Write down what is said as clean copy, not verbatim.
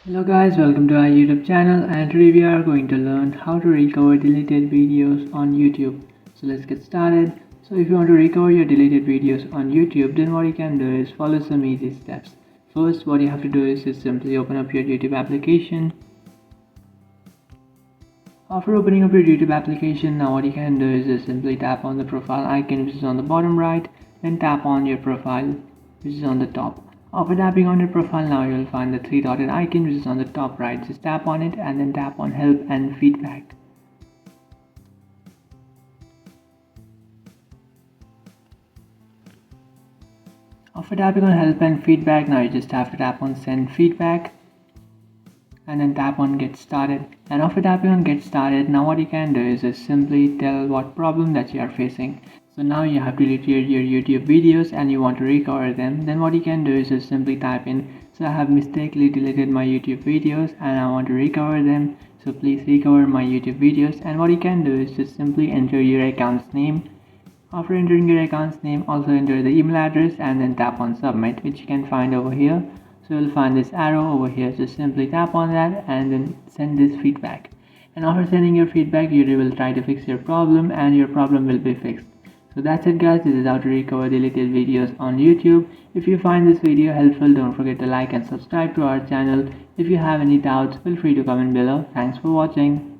Hello guys, welcome to our YouTube channel, and today we are going to learn how to recover deleted videos on YouTube. So let's get started. So if you want to recover your deleted videos on YouTube, then what you can do is follow some easy steps. First, what you have to do is just simply open up your YouTube application. After opening up your YouTube application, now what you can do is just simply tap on the profile icon which is on the bottom right, then tap on your profile which is on the top. After tapping on your profile, now you will find the three dotted icon which is on the top right. Just tap on it and then tap on help and feedback. After tapping on help and feedback, now you just have to tap on send feedback and then tap on get started. And after tapping on get started, now what you can do is just simply tell what problem that you are facing. So now you have deleted your YouTube videos and you want to recover them. Then what you can do is just simply type in, so I have mistakenly deleted my YouTube videos and I want to recover them, so please recover my YouTube videos. And what you can do is just simply enter your account's name. After entering your account's name, also enter the email address and then tap on submit, which you can find over here. So you'll find this arrow over here, just simply tap on that and then send this feedback. And after sending your feedback, YouTube will try to fix your problem and your problem will be fixed. So that's it guys, this is how to recover deleted videos on YouTube. If you find this video helpful, don't forget to like and subscribe to our channel. If you have any doubts, feel free to comment below. Thanks for watching.